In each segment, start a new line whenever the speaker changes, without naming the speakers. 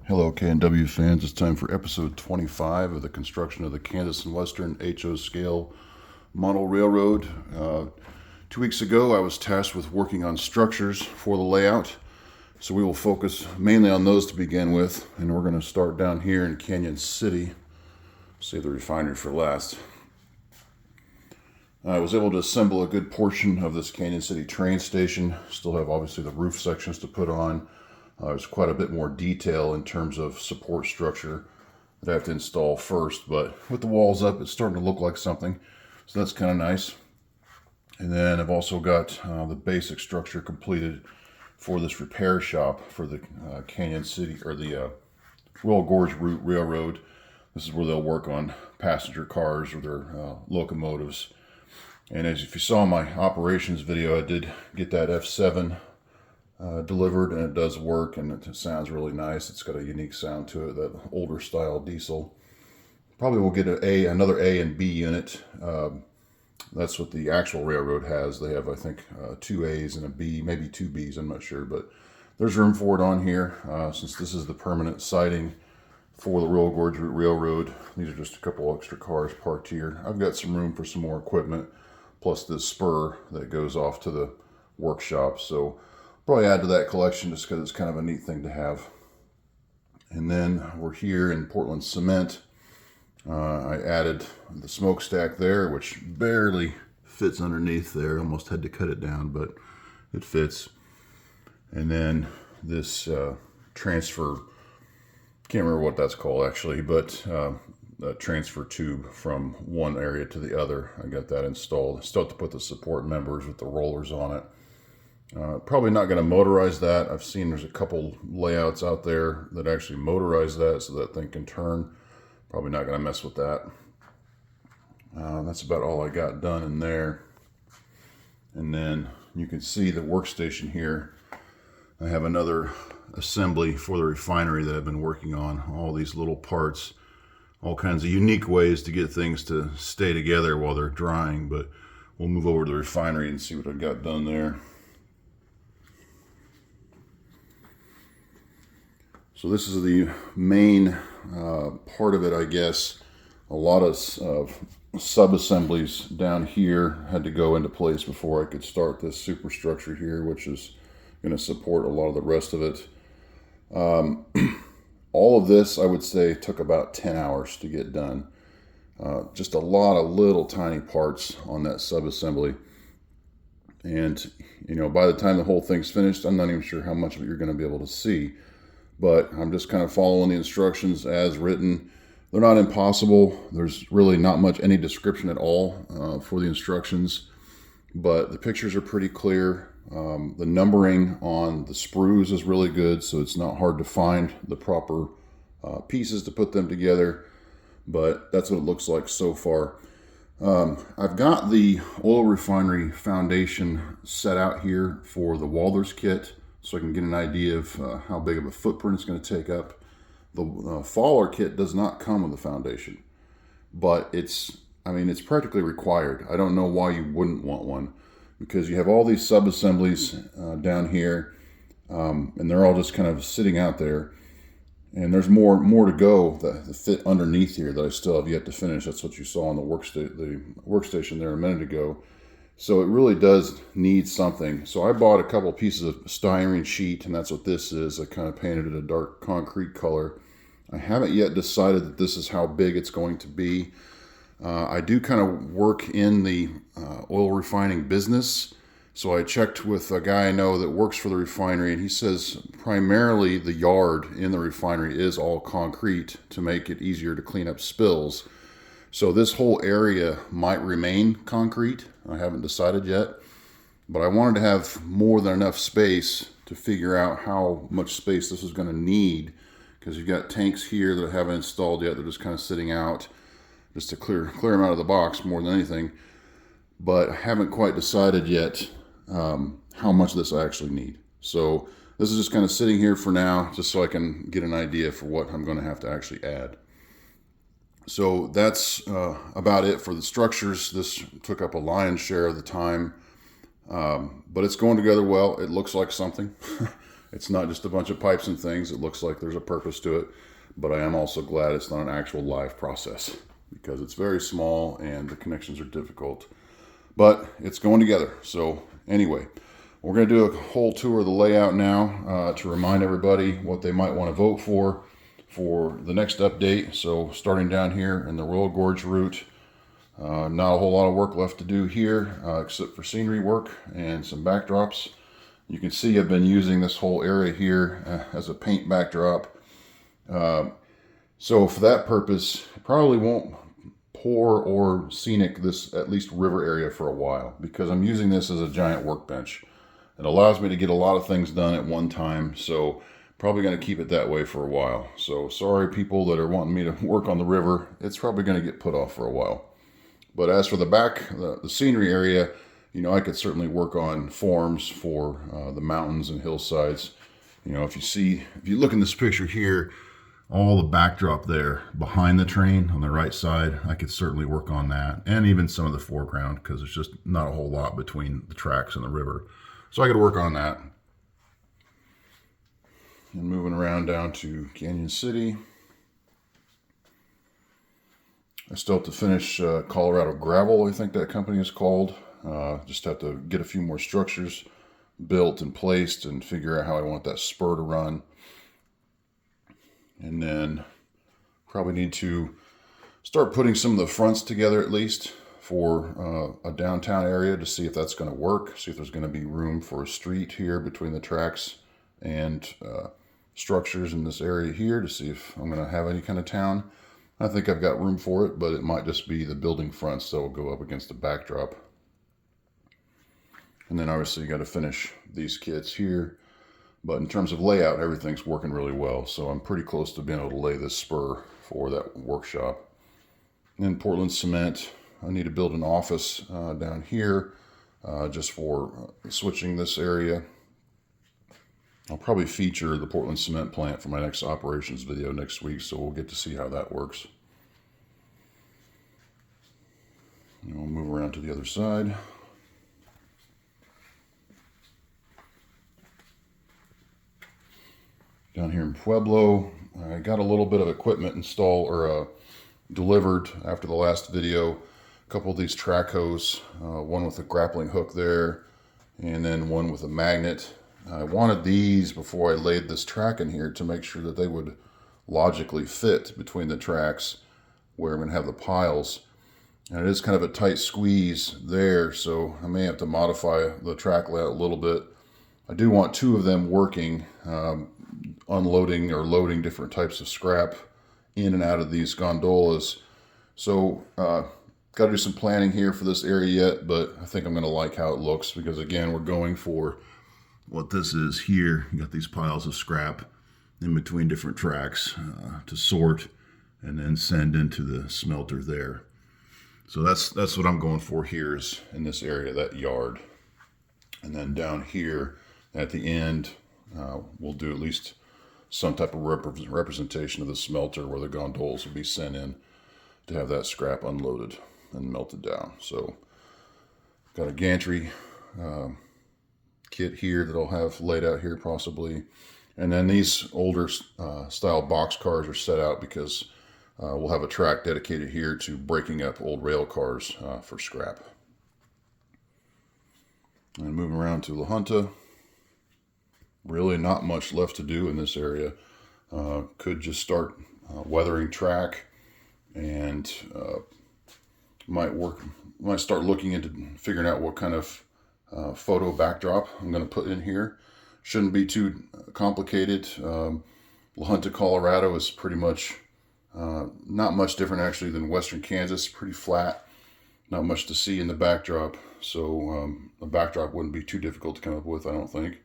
Hello KNW fans, it's time for episode 25 of the construction of the Kansas and Western HO scale model railroad. 2 weeks ago I was tasked with working on structures for the layout, so we will focus mainly on those to begin with, and we're going to start down here in Canon City, save the refinery for last. I was able to assemble a good portion of this Canon City train station. Still have obviously the roof sections to put on. There's quite a bit more detail in terms of support structure that I have to install first, but with the walls up, it's starting to look like something, so that's kind of nice. And then I've also got the basic structure completed for this repair shop for the Canon City, or the Royal Gorge Route Railroad. This is where they'll work on passenger cars or their locomotives. And as if you saw in my operations video, I did get that F7 delivered, and it does work, and it sounds really nice. It's got a unique sound to it, that older style diesel. Probably will get another A and B unit. That's what the actual railroad has. They have, I think, 2 A's and a B, maybe 2 B's, I'm not sure, but there's room for it on here. Since this is the permanent siding for the Royal Gorge Route Railroad, these are just a couple extra cars parked here. I've got some room for some more equipment, plus this spur that goes off to the workshop, so probably add to that collection just because it's kind of a neat thing to have. And then we're here in Portland Cement. I added the smokestack there, which barely fits underneath there. Almost had to cut it down, but it fits. And then this transfer, can't remember what that's called actually, but a transfer tube from one area to the other. I got that installed. Still have to put the support members with the rollers on it. Probably not going to motorize that. I've seen there's a couple layouts out there that actually motorize that so that thing can turn. Probably not going to mess with that. That's about all I got done in there. And then you can see the workstation here. I have another assembly for the refinery that I've been working on. All these little parts, all kinds of unique ways to get things to stay together while they're drying. But we'll move over to the refinery and see what I've got done there. So this is the main part of it, I guess. A lot of sub-assemblies down here had to go into place before I could start this superstructure here, which is going to support a lot of the rest of it. All of this, I would say, took about 10 hours to get done. Just a lot of little tiny parts on that sub-assembly. And, you know, by the time the whole thing's finished, I'm not even sure how much of it you're going to be able to see. But I'm just kind of following the instructions as written. They're not impossible. There's really not much, any description at all for the instructions, but the pictures are pretty clear. The numbering on the sprues is really good, so it's not hard to find the proper pieces to put them together, but that's what it looks like so far. I've got the oil refinery foundation set out here for the Walthers kit, so I can get an idea of how big of a footprint it's going to take up. The Faller kit does not come with a foundation, but it's practically required. I don't know why you wouldn't want one, because you have all these sub-assemblies down here, and they're all just kind of sitting out there. And there's more to go that fit underneath here that I still have yet to finish. That's what you saw on the workstation there a minute ago. So it really does need something. So I bought a couple pieces of styrene sheet, and that's what this is. I kind of painted it a dark concrete color. I haven't yet decided that this is how big it's going to be. I do kind of work in the oil refining business. So I checked with a guy I know that works for the refinery, and he says primarily the yard in the refinery is all concrete to make it easier to clean up spills. So this whole area might remain concrete. I haven't decided yet, but I wanted to have more than enough space to figure out how much space this is going to need, because you've got tanks here that I haven't installed yet. They're just kind of sitting out just to clear them out of the box more than anything. But I haven't quite decided yet how much of this I actually need. So this is just kind of sitting here for now, just so I can get an idea for what I'm going to have to actually add. So that's about it for the structures. This took up a lion's share of the time, but it's going together well. It looks like something. It's not just a bunch of pipes and things. It looks like there's a purpose to it, but I am also glad it's not an actual live process because it's very small and the connections are difficult, but it's going together. So anyway, we're going to do a whole tour of the layout now to remind everybody what they might want to vote for the next update. So starting down here in the Royal Gorge route, not a whole lot of work left to do here except for scenery work and some backdrops. You can see I've been using this whole area here as a paint backdrop. So for that purpose, I probably won't pour or scenic this at least river area for a while because I'm using this as a giant workbench. It allows me to get a lot of things done at one time, so probably going to keep it that way for a while. So sorry people that are wanting me to work on the river, it's probably going to get put off for a while. But as for the back, the scenery area, you know, I could certainly work on forms for the mountains and hillsides. You know, if you look in this picture here, all the backdrop there behind the train on the right side, I could certainly work on that. And even some of the foreground, because there's just not a whole lot between the tracks and the river. So I could work on that. And moving around down to Canon City. I still have to finish Colorado Gravel, I think that company is called. Just have to get a few more structures built and placed and figure out how I want that spur to run. And then probably need to start putting some of the fronts together at least for a downtown area to see if that's going to work, see if there's going to be room for a street here between the tracks and structures in this area here to see if I'm going to have any kind of town. I think I've got room for it, but it might just be the building fronts that will go up against the backdrop. And then obviously you got to finish these kits here. But in terms of layout, everything's working really well. So I'm pretty close to being able to lay this spur for that workshop. And then Portland cement. I need to build an office down here just for switching this area. I'll probably feature the Portland cement plant for my next operations video next week, so we'll get to see how that works. And we'll move around to the other side. Down here in Pueblo, I got a little bit of equipment installed or delivered after the last video. A couple of these track hose, one with a grappling hook there, and then one with a magnet. I wanted these before I laid this track in here to make sure that they would logically fit between the tracks where I'm going to have the piles. And it is kind of a tight squeeze there, so I may have to modify the track layout a little bit. I do want two of them working, unloading or loading different types of scrap in and out of these gondolas. So got to do some planning here for this area yet, but I think I'm going to like how it looks because again, we're going for what this is here. You got these piles of scrap in between different tracks to sort and then send into the smelter there. So that's what I'm going for here is in this area, that yard. And then down here at the end, we'll do at least some type of representation of the smelter where the gondolas will be sent in to have that scrap unloaded and melted down. So got a gantry kit here that I'll have laid out here possibly. And then these older style box cars are set out because we'll have a track dedicated here to breaking up old rail cars for scrap. And moving around to La Junta. Really not much left to do in this area. Could just start weathering track and might start looking into figuring out what kind of photo backdrop I'm going to put in here. Shouldn't be too complicated. La Junta, Colorado is pretty much not much different actually than western Kansas. Pretty flat, not much to see in the backdrop, so the backdrop wouldn't be too difficult to come up with, I don't think.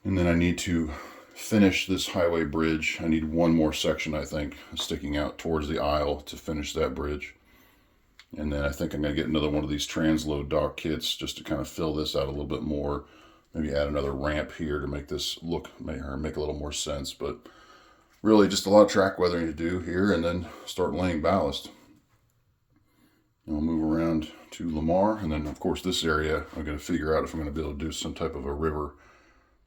And then I need to finish this highway bridge. I need one more section, I think, sticking out towards the aisle to finish that bridge. And then I think I'm going to get another one of these transload dock kits just to kind of fill this out a little bit more. Maybe add another ramp here to make this look or make a little more sense. But really just a lot of track weathering to do here and then start laying ballast. And I'll move around to Lamar. And then, of course, this area I'm going to figure out if I'm going to be able to do some type of a river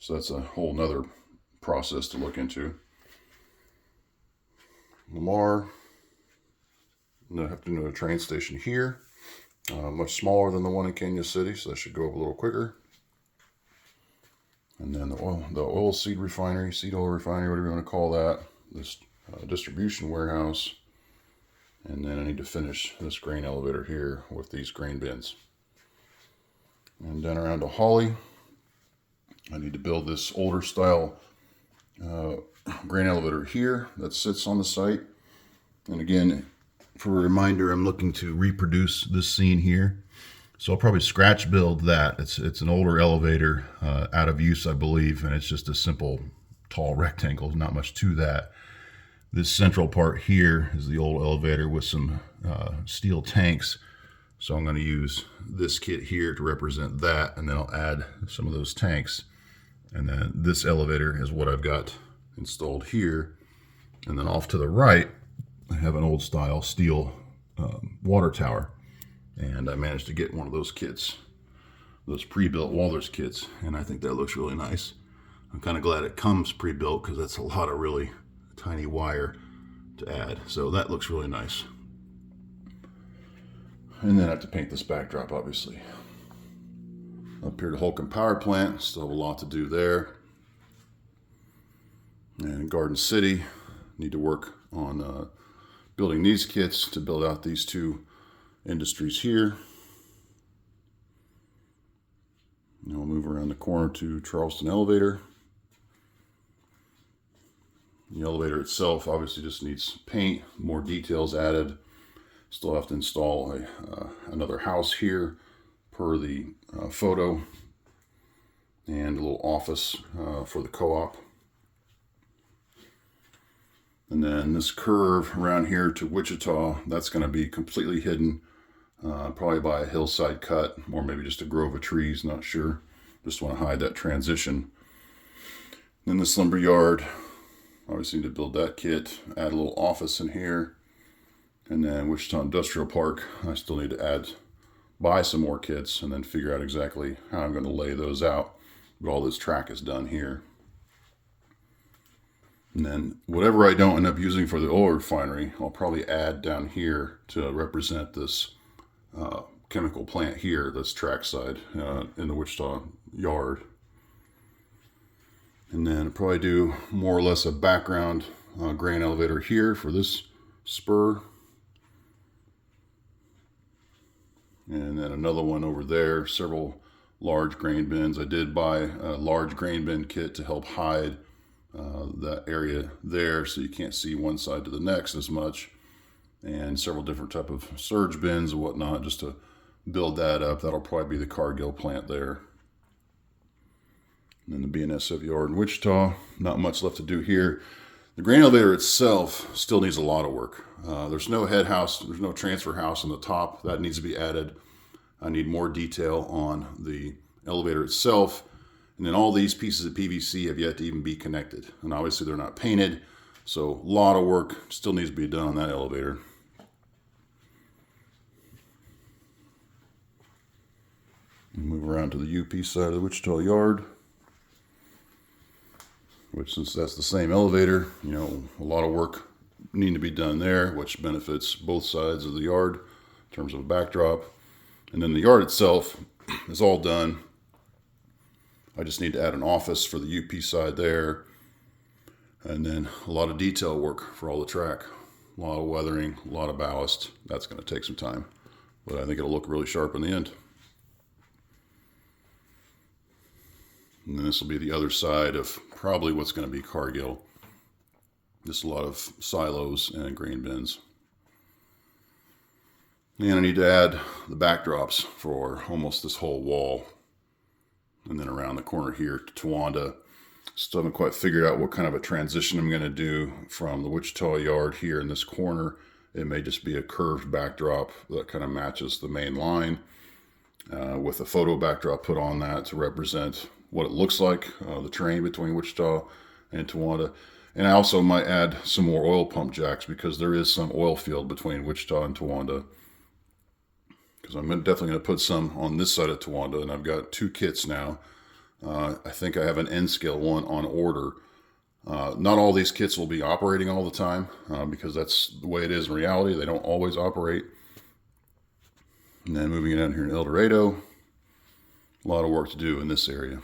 So that's a whole nother process to look into. Lamar, I have to do a train station here, much smaller than the one in Canon City, so that should go up a little quicker. And then the oil seed refinery, seed oil refinery, whatever you want to call that, this distribution warehouse. And then I need to finish this grain elevator here with these grain bins. And then around to Holly, I need to build this older style grain elevator here that sits on the site. And again, for a reminder, I'm looking to reproduce this scene here. So I'll probably scratch build that. It's an older elevator, out of use, I believe, and it's just a simple tall rectangle, not much to that. This central part here is the old elevator with some steel tanks. So I'm going to use this kit here to represent that, and then I'll add some of those tanks. And then this elevator is what I've got installed here. And then off to the right, I have an old style steel water tower. And I managed to get one of those kits, those pre-built Walthers kits, and I think that looks really nice. I'm kind of glad it comes pre-built because that's a lot of really tiny wire to add. So that looks really nice. And then I have to paint this backdrop, obviously. Up here to Holcomb Power Plant, still have a lot to do there. And Garden City, need to work on building these kits to build out these two industries here. Now we'll move around the corner to Charleston Elevator. The elevator itself obviously just needs paint, more details added. Still have to install another house here per the photo, and a little office for the co-op. And then this curve around here to Wichita, that's going to be completely hidden, probably by a hillside cut, or maybe just a grove of trees, not sure. Just want to hide that transition. Then this lumber yard, obviously need to build that kit, add a little office in here. And then Wichita Industrial Park, I still need to buy some more kits and then figure out exactly how I'm going to lay those out. But all this track is done here. And then whatever I don't end up using for the oil refinery, I'll probably add down here to represent this chemical plant here, that's trackside in the Wichita yard. And then I'll probably do more or less a background grain elevator here for this spur. And then another one over there, several large grain bins. I did buy a large grain bin kit to help hide that area there so you can't see one side to the next as much, and several different type of surge bins and whatnot just to build that up. That'll probably be the Cargill plant there. And then the BNSF yard in Wichita, not much left to do here. The grain elevator itself still needs a lot of work. There's no head house, there's no transfer house on the top. That needs to be added. I need more detail on the elevator itself. And then all these pieces of PVC have yet to even be connected. And obviously they're not painted, so a lot of work still needs to be done on that elevator. Move around to the UP side of the Wichita yard, which, since that's the same elevator, you know, a lot of work needing to be done there, which benefits both sides of the yard in terms of a backdrop. And then the yard itself is all done. I just need to add an office for the UP side there. And then a lot of detail work for all the track. A lot of weathering, a lot of ballast. That's going to take some time, but I think it'll look really sharp in the end. And then this will be the other side of probably what's going to be Cargill. Just a lot of silos and grain bins. And I need to add the backdrops for almost this whole wall. And then around the corner here to Towanda. Still haven't quite figured out what kind of a transition I'm going to do from the Wichita yard here in this corner. It may just be a curved backdrop that kind of matches the main line, with a photo backdrop put on that to represent what it looks like, the terrain between Wichita and Towanda. And I also might add some more oil pump jacks because there is some oil field between Wichita and Towanda. Because I'm definitely going to put some on this side of Towanda, and I've got two kits now. I think I have an N scale one on order. Not all these kits will be operating all the time because that's the way it is in reality. They don't always operate. And then moving it down here in El Dorado, a lot of work to do in this area.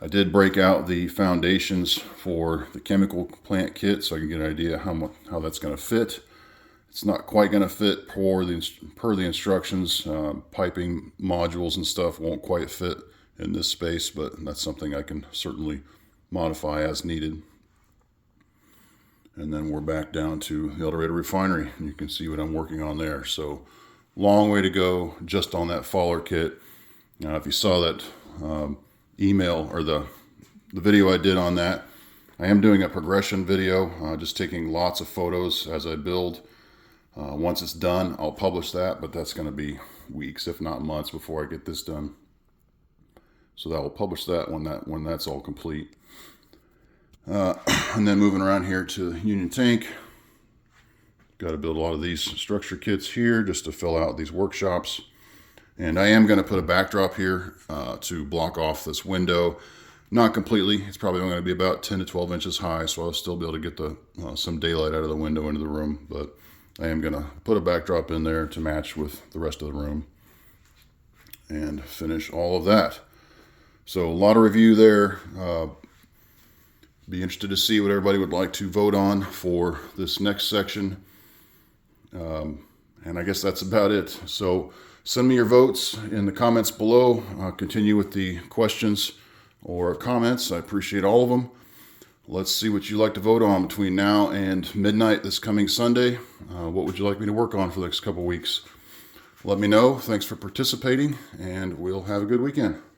I did break out the foundations for the chemical plant kit so I can get an idea how that's going to fit. It's not quite going to fit per the instructions. Piping modules and stuff won't quite fit in this space, but that's something I can certainly modify as needed. And then we're back down to the El Dorado Refinery, and you can see what I'm working on there. So long way to go just on that faller kit. Now, if you saw that email or the video I did on that, I am doing a progression video, just taking lots of photos as I build. Once it's done, I'll publish that, but that's going to be weeks, if not months, before I get this done. So that will publish that when that's all complete. And then moving around here to Union Tank, got to build a lot of these structure kits here just to fill out these workshops. And I am going to put a backdrop here to block off this window. Not completely. It's probably only going to be about 10 to 12 inches high, so I'll still be able to get some daylight out of the window into the room. But I am going to put a backdrop in there to match with the rest of the room and finish all of that. So a lot of review there. Be interested to see what everybody would like to vote on for this next section. And I guess that's about it. So send me your votes in the comments below. Continue with the questions or comments. I appreciate all of them. Let's see what you like to vote on between now and midnight this coming Sunday. What would you like me to work on for the next couple weeks? Let me know. Thanks for participating, and we'll have a good weekend.